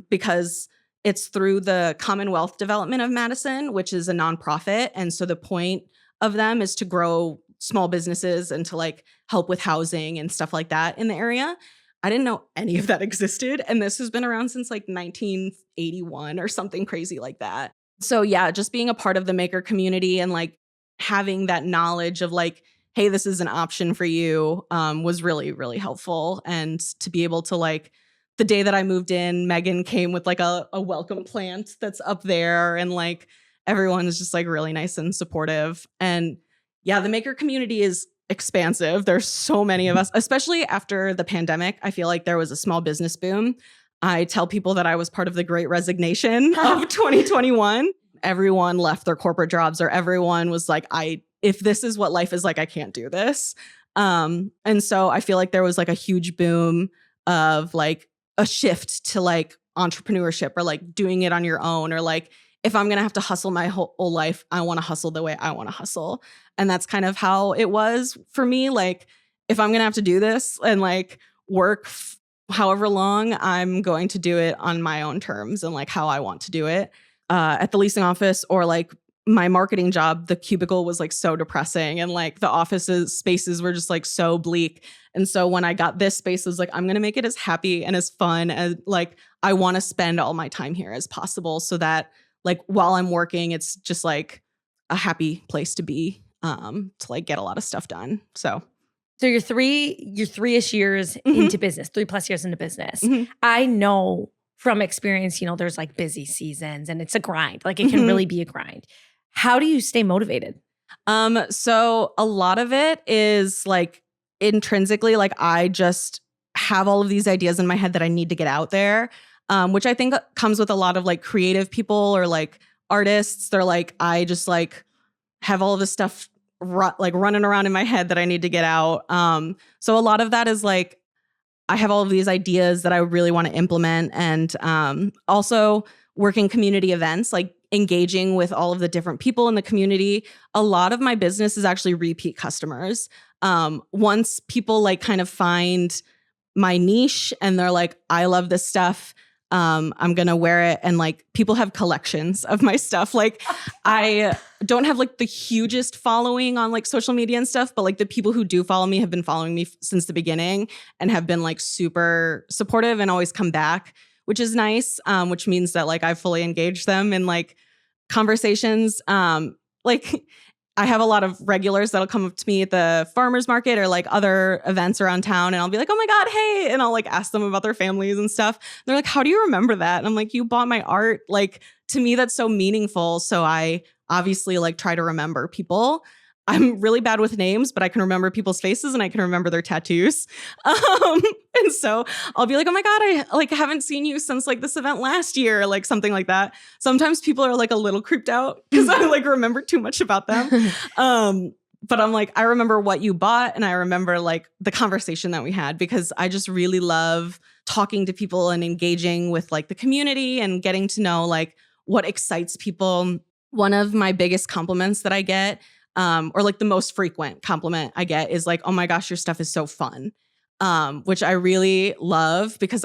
because it's through the Commonwealth Development of Madison, which is a nonprofit. And so the point of them is to grow small businesses and to like help with housing and stuff like that in the area. I didn't know any of that existed. And this has been around since like 1981 or something crazy like that. So yeah, just being a part of the maker community and like having that knowledge of like, hey, this is an option for you was really, really helpful. And to be able to like, the day that I moved in, Megan came with like a welcome plant that's up there, and like everyone is just like really nice and supportive. And yeah, the maker community is expansive. There's so many of us, especially after the pandemic. I feel like there was a small business boom. I tell people that I was part of the Great Resignation of 2021. Everyone left their corporate jobs, or everyone was like, if this is what life is like, I can't do this. And so I feel like there was like a huge boom of like a shift to like entrepreneurship, or like doing it on your own, or like, if I'm going to have to hustle my whole life, I want to hustle the way I want to hustle. And that's kind of how it was for me. Like, if I'm going to have to do this and like work however long, I'm going to do it on my own terms and like how I want to do it. At the leasing office, or like my marketing job, the cubicle was like so depressing, and like the offices spaces were just like so bleak. And so when I got this space, I was like, I'm going to make it as happy and as fun as like I want to spend all my time here as possible, so that like while I'm working, it's just like a happy place to be, to like get a lot of stuff done. So you're three-ish years into business, 3+ years into business. I know from experience, there's like busy seasons and it's a grind. Like it can really be a grind. How do you stay motivated? So a lot of it is like intrinsically, like I just have all of these ideas in my head that I need to get out there, which I think comes with a lot of like creative people or like artists. They're like, I just like have all of this stuff like running around in my head that I need to get out. So a lot of that is like, I have all of these ideas that I really want to implement, and also working community events, like engaging with all of the different people in the community. A lot of my business is actually repeat customers. Once people like kind of find my niche and they're like, I love this stuff, I'm gonna wear it. And like people have collections of my stuff. Like I don't have like the hugest following on like social media and stuff, but like the people who do follow me have been following me since the beginning and have been like super supportive and always come back, which is nice. Which means that like I've fully engaged them in like conversations. Like I have a lot of regulars that'll come up to me at the farmer's market or like other events around town, and I'll be like, oh my God, hey. And I'll like ask them about their families and stuff. They're like, how do you remember that? And I'm like, you bought my art. Like to me, that's so meaningful. So I obviously like try to remember people. I'm really bad with names, but I can remember people's faces and I can remember their tattoos. And so I'll be like, oh my God, I like haven't seen you since like this event last year, like something like that. Sometimes people are like a little creeped out because I like remember too much about them. But I'm like, I remember what you bought and I remember like the conversation that we had, because I just really love talking to people and engaging with like the community and getting to know like what excites people. One of my biggest compliments that I get, or like the most frequent compliment I get, is like, oh my gosh, your stuff is so fun. Which I really love, because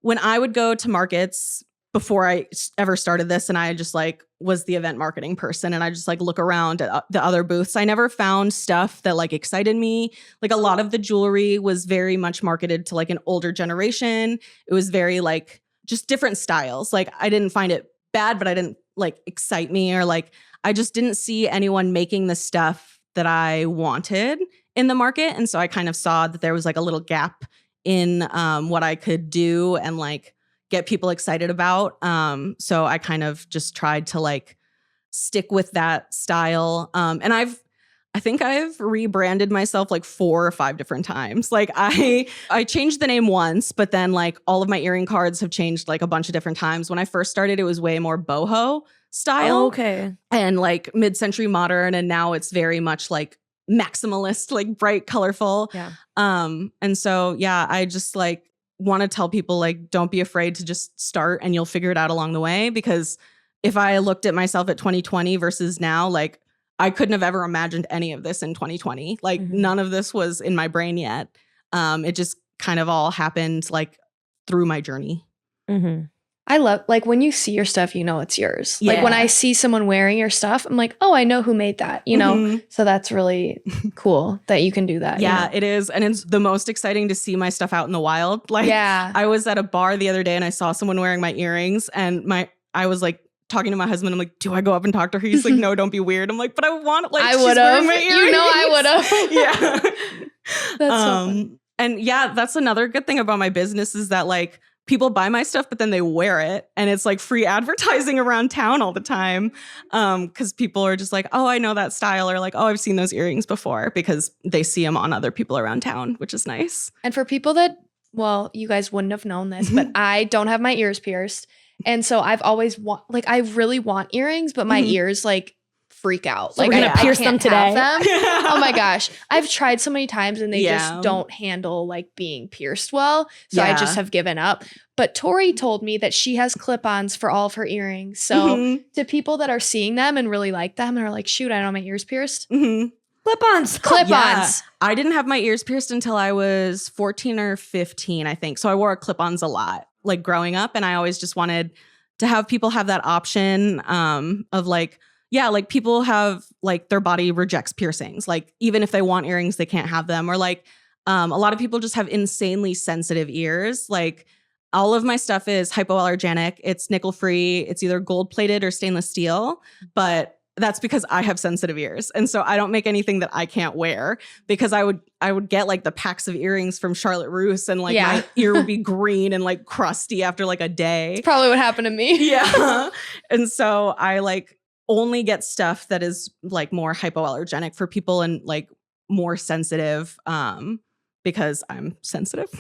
when I would go to markets before I ever started this, and I just like was the event marketing person, and I just like look around at the other booths, I never found stuff that like excited me. Like a lot of the jewelry was very much marketed to like an older generation. It was very like just different styles. Like I didn't find it bad, but I didn't like excite me, or like I just didn't see anyone making the stuff that I wanted in the market. And so I kind of saw that there was like a little gap in what I could do and like get people excited about. So I kind of just tried to like stick with that style. And I think I've rebranded myself like 4 or 5 different times. Like I changed the name once, but then like all of my earring cards have changed like a bunch of different times. When I first started, it was way more boho style. Oh, okay. And like mid-century modern. And now it's very much like maximalist, like bright, colorful. Yeah. And so, yeah, I just like want to tell people like, don't be afraid to just start and you'll figure it out along the way. Because if I looked at myself at 2020 versus now, like I couldn't have ever imagined any of this in 2020. Like none of this was in my brain yet. It just kind of all happened like through my journey. Mm-hmm. I love, like when you see your stuff, you know it's yours. Yeah. Like when I see someone wearing your stuff, I'm like, oh, I know who made that, you know? So that's really cool that you can do that. Yeah, you know? it is. And it's the most exciting to see my stuff out in the wild. Like Yeah. I was at a bar the other day and I saw someone wearing my earrings, and I was like talking to my husband. I'm like, do I go up and talk to her? He's like, no, don't be weird. I'm like, but I want, like, I she's would wearing have. my You know I would earrings. have. Yeah. That's so fun. And yeah, that's another good thing about my business, is that like people buy my stuff, but then they wear it, and it's like free advertising around town all the time. Because people are just like, oh, I know that style, or like, oh, I've seen those earrings before, because they see them on other people around town, which is nice. And for people that, well, you guys wouldn't have known this, but I don't have my ears pierced. And so I've always I really want earrings, but my ears like freak out. So like we're gonna I pierce can't them today. have them. Oh my gosh. I've tried so many times and they Yeah. just don't handle like being pierced well. So I Yeah. just have given up. But Tori told me that she has clip-ons for all of her earrings. So to people that are seeing them and really like them and are like, shoot, I don't have my ears pierced. Clip-ons. Clip-ons. Yeah. I didn't have my ears pierced until I was 14 or 15, I think. So I wore clip-ons a lot, like growing up. And I always just wanted to have people have that option of like, yeah, like people have like their body rejects piercings. Like even if they want earrings, they can't have them. Or like a lot of people just have insanely sensitive ears. Like all of my stuff is hypoallergenic. It's nickel free. It's either gold plated or stainless steel. But that's because I have sensitive ears. And so I don't make anything that I can't wear, because I would get like the packs of earrings from Charlotte Russe, and like my ear would be green and like crusty after like a day. It's probably what happened to me. Yeah. And so I like only get stuff that is like more hypoallergenic for people, and like more sensitive because I'm sensitive.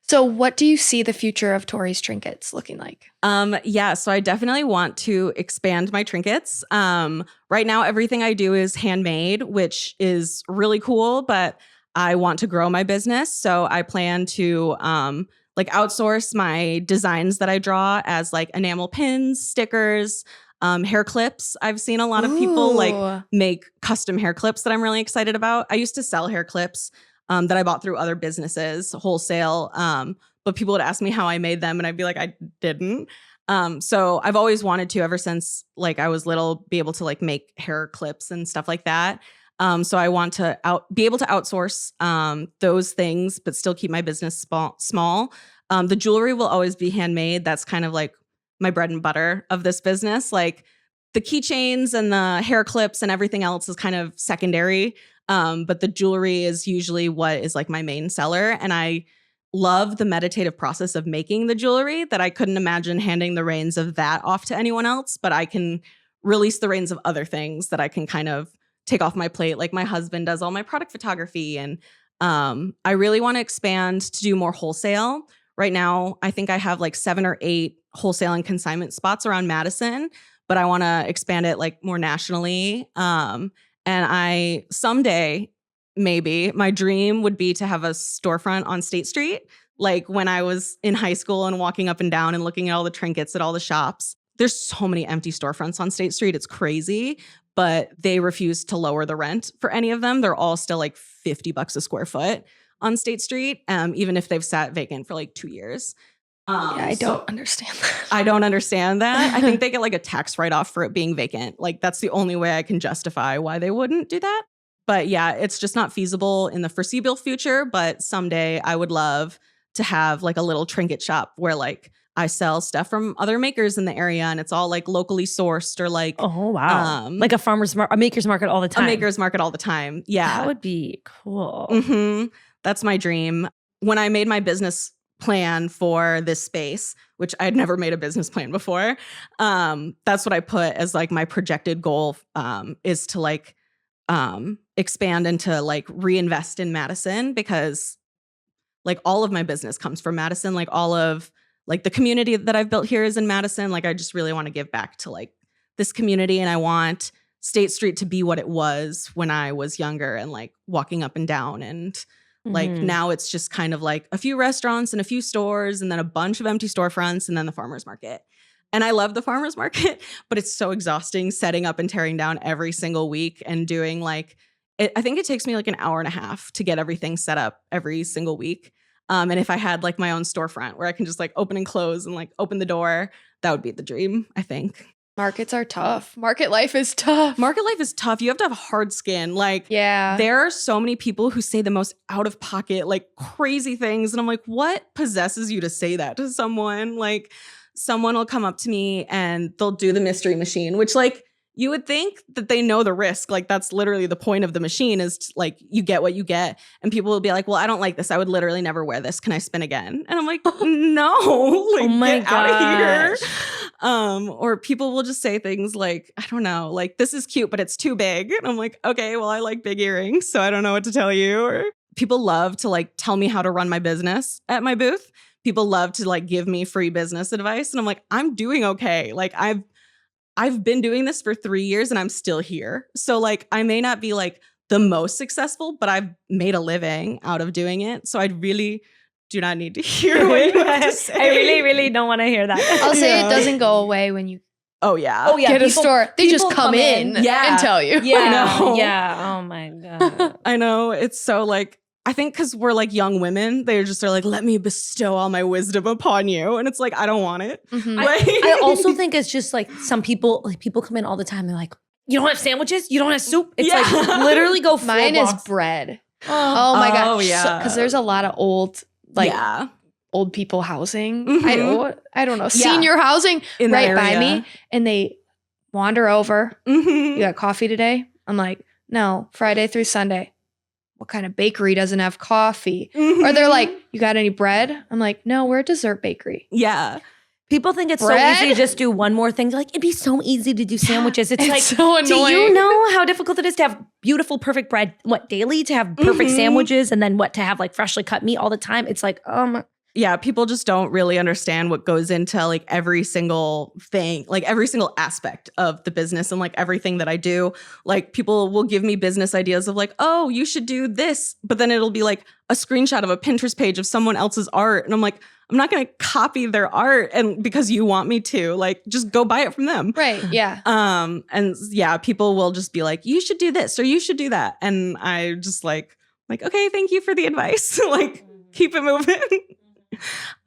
So what do you see the future of Tori's Trinkets looking like? So I definitely want to expand my trinkets. Right now, everything I do is handmade, which is really cool, but I want to grow my business. So I plan to outsource my designs that I draw as like enamel pins, stickers, hair clips. I've seen a lot of people like make custom hair clips that I'm really excited about. I used to sell hair clips that I bought through other businesses, wholesale. But people would ask me how I made them, and I'd be like, I didn't. So I've always wanted to, ever since like I was little, be able to like make hair clips and stuff like that. So I want to be able to outsource those things, but still keep my business small. The jewelry will always be handmade. That's kind of like my bread and butter of this business. Like the keychains and the hair clips and everything else is kind of secondary. But the jewelry is usually what is like my main seller. And I love the meditative process of making the jewelry, that I couldn't imagine handing the reins of that off to anyone else, but I can release the reins of other things that I can kind of take off my plate. Like my husband does all my product photography, and I really want to expand to do more wholesale. Right now, I think I have like 7 or 8 wholesale and consignment spots around Madison, but I want to expand it like more nationally. And I someday, maybe my dream would be to have a storefront on State Street. Like when I was in high school and walking up and down and looking at all the trinkets at all the shops, there's so many empty storefronts on State Street. It's crazy, but they refuse to lower the rent for any of them. They're all still like $50 a square foot on State Street, even if they've sat vacant for like 2 years. I don't understand that. I don't understand that. I think they get like a tax write-off for it being vacant. Like that's the only way I can justify why they wouldn't do that. But yeah, it's just not feasible in the foreseeable future. But someday I would love to have like a little trinket shop where like I sell stuff from other makers in the area, and it's all like locally sourced, or like, oh wow, like a maker's market all the time. A maker's market all the time. Yeah, that would be cool. Mm-hmm. That's my dream. When I made my business plan for this space, which I had never made a business plan before, that's what I put as like my projected goal, is to like expand and to like reinvest in Madison, because like all of my business comes from Madison. Like all of like the community that I've built here is in Madison. Like I just really want to give back to like this community, and I want State Street to be what it was when I was younger and like walking up and down. And like now it's just kind of like a few restaurants and a few stores and then a bunch of empty storefronts and then the farmer's market. And I love the farmer's market, but it's so exhausting setting up and tearing down every single week and doing like, I think it takes me like an hour and a half to get everything set up every single week. And if I had like my own storefront where I can just like open and close and like open the door, that would be the dream, I think. Markets are tough. Market life is tough. Market life is tough. You have to have hard skin. Like, yeah, there are so many people who say the most out of pocket, like crazy things. And I'm like, what possesses you to say that to someone? Like, someone will come up to me and they'll do the mystery machine, which like you would think that they know the risk. Like that's literally the point of the machine, is to, like you get what you get. And people will be like, well, I don't like this. I would literally never wear this. Can I spin again? And I'm like, no, like, oh my get out of here. gosh. Or people will just say things like, I don't know, like this is cute, but it's too big. And I'm like, okay, well, I like big earrings, so I don't know what to tell you. Or people love to like tell me how to run my business at my booth. People love to like give me free business advice. And I'm like, I'm doing okay. Like I've been doing this for 3 years and I'm still here. So like, I may not be like the most successful, but I've made a living out of doing it. So I really do not need to hear what you have to say. I really, really don't want to hear that. I'll say it doesn't go away when you get a store. They just come in and tell you. Yeah. I know. Yeah. Oh my God. I know. It's so like, I think because we're like young women, they just are like, let me bestow all my wisdom upon you. And it's like, I don't want it. Mm-hmm. I also think it's just like some people, like people come in all the time. They're like, you don't have sandwiches? You don't have soup? It's like literally go 4 Mine blocks. is bread. Oh my God. Oh yeah. Because there's a lot of old, like old people housing. Mm-hmm. I don't know. Senior housing in right by me. And they wander over. Mm-hmm. You got coffee today? I'm like, no, Friday through Sunday. What kind of bakery doesn't have coffee? Mm-hmm. Or they're like, you got any bread? I'm like, no, we're a dessert bakery. Yeah. People think it's Bread? so easy to just do one more thing. They're like, it'd be so easy to do sandwiches. It's like, so annoying. do you know how difficult it is to have beautiful, perfect bread, daily, to have perfect sandwiches, and then to have like freshly cut meat all the time? It's like, yeah, people just don't really understand what goes into like every single thing, like every single aspect of the business and like everything that I do. Like people will give me business ideas of like, oh, you should do this. But then it'll be like a screenshot of a Pinterest page of someone else's art. And I'm like, I'm not going to copy their art and because you want me to, like, just go buy it from them. Right. Yeah. And yeah, people will just be like, you should do this or you should do that. And I just like, okay, thank you for the advice. Like, keep it moving.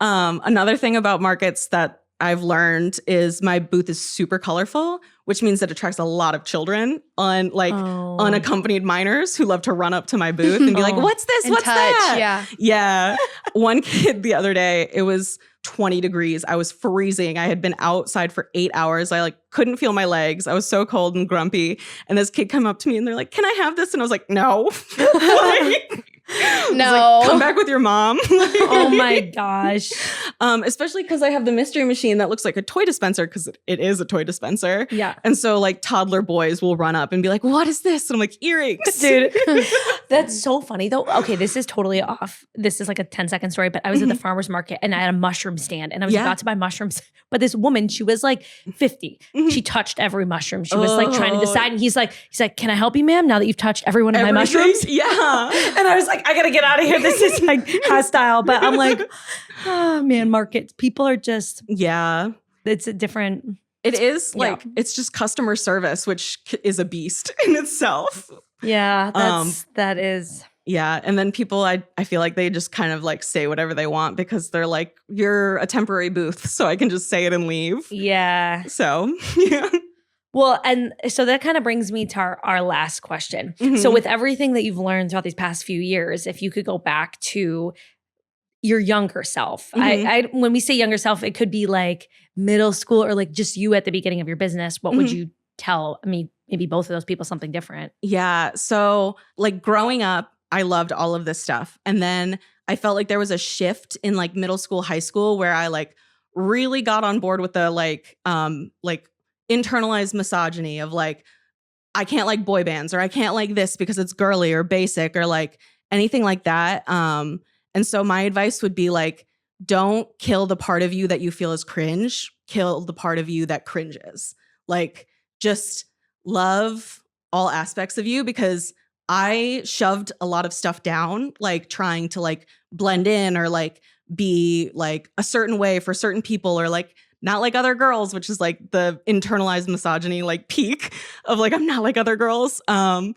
Another thing about markets that I've learned is my booth is super colorful, which means that it attracts a lot of children unaccompanied minors who love to run up to my booth and be like, what's this? And What's touch, that? yeah. Yeah. One kid the other day, it was 20 degrees. I was freezing. I had been outside for 8 hours. I like couldn't feel my legs. I was so cold and grumpy. And this kid came up to me and they're like, can I have this? And I was like, no. No. Like, come back with your mom. oh my gosh. Especially because I have the mystery machine that looks like a toy dispenser because it is a toy dispenser. Yeah. And so like toddler boys will run up and be like, what is this? And I'm like, earrings. Dude, that's so funny though. Okay, this is totally off. This is like a 10-second story, but I was at the farmer's market and I had a mushroom stand and I was about to buy mushrooms. But this woman, she was like 50. She touched every mushroom. She was like trying to decide. And he's like, can I help you, ma'am? Now that you've touched every one of my mushrooms? Yeah. And I was like, I gotta get out of here. This is like hostile. But I'm like, oh man, markets. People are just, it's a different. It is like, it's just customer service, which is a beast in itself. Yeah, that is. Yeah. And then people, I feel like they just kind of like say whatever they want because they're like, you're a temporary booth, so I can just say it and leave. Yeah. So, yeah. Well, and so that kind of brings me to our last question. So with everything that you've learned throughout these past few years, if you could go back to your younger self, I when we say younger self, it could be like middle school or like just you at the beginning of your business. What would you tell me? Maybe both of those people something different. Yeah. So like growing up, I loved all of this stuff. And then I felt like there was a shift in like middle school, high school where I like really got on board with the like internalized misogyny of like, I can't like boy bands or I can't like this because it's girly or basic or like anything like that. And so my advice would be like, don't kill the part of you that you feel is cringe. Kill the part of you that cringes. Like just love all aspects of you because I shoved a lot of stuff down, like trying to like blend in or like be like a certain way for certain people or like not like other girls, which is like the internalized misogyny, like peak of like, I'm not like other girls. And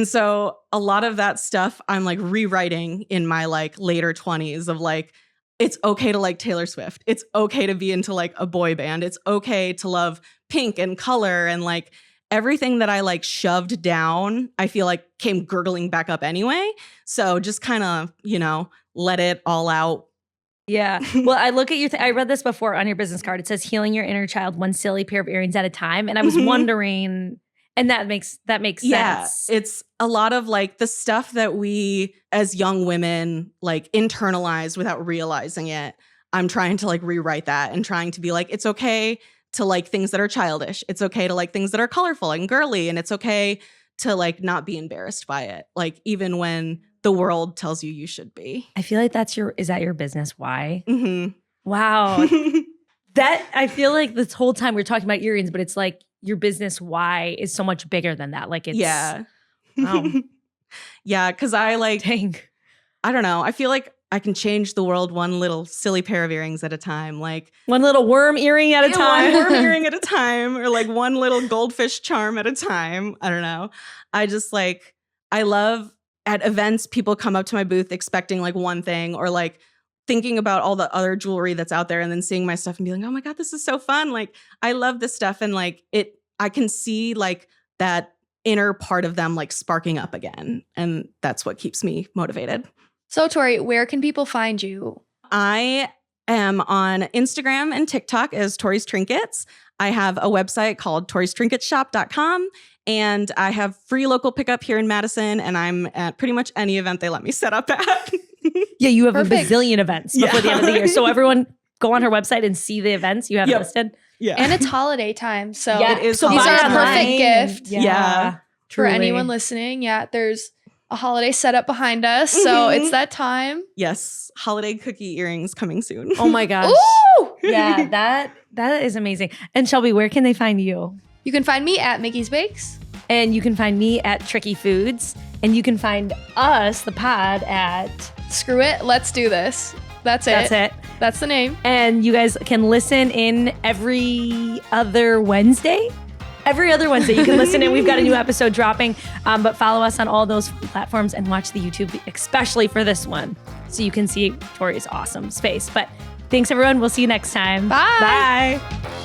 so a lot of that stuff I'm like rewriting in my like later 20s of like, it's okay to like Taylor Swift. It's okay to be into like a boy band. It's okay to love pink and color and like everything that I like shoved down, I feel like came gurgling back up anyway. So just kind of, let it all out. Yeah. Well, I look at I read this before on your business card. It says healing your inner child one silly pair of earrings at a time. And I was wondering, and that makes sense. It's a lot of like the stuff that we as young women like internalize without realizing it. I'm trying to like rewrite that and trying to be like, it's okay to like things that are childish. It's okay to like things that are colorful and girly. And it's okay to like not be embarrassed by it. Like even when the world tells you should be. I feel like is that your business why? Mm-hmm. Wow. That I feel like this whole time we're talking about earrings, but it's like your business why is so much bigger than that. Like it's. Yeah. Wow. Yeah. Cause I like, dang. I don't know. I feel like I can change the world one little silly pair of earrings at a time. Like one little worm earring at a time. One worm earring at a time. Or like one little goldfish charm at a time. I don't know. I just like, I love at events, people come up to my booth expecting like one thing or like thinking about all the other jewelry that's out there and then seeing my stuff and being like, oh my God, this is so fun. Like I love this stuff. And like I can see like that inner part of them like sparking up again. And that's what keeps me motivated. So Tori, where can people find you? I am on Instagram and TikTok as Tori's Trinkets. I have a website called toristrinketshop.com. And I have free local pickup here in Madison. And I'm at pretty much any event they let me set up at. Yeah, you have Perfect. a bazillion events before the end of the year. So everyone go on her website and see the events you have listed. Yeah. And it's holiday time. So it is. these are a holiday perfect time. gift Yeah. for truly. anyone listening. Yeah, there's a holiday setup behind us. So it's that time. Yes. Holiday cookie earrings coming soon. Oh my gosh. Ooh! Yeah, that is amazing. And Shelby, where can they find you? You can find me at Mickey's Bakes. And you can find me at Tricky Foods. And you can find us, the pod, at Screw it. Let's do this. That's it. That's it. That's the name. And you guys can listen in every other Wednesday. Every other Wednesday you can listen in. We've got a new episode dropping. But follow us on all those platforms and watch the YouTube, especially for this one, so you can see Tori's awesome space. But thanks, everyone. We'll see you next time. Bye. Bye.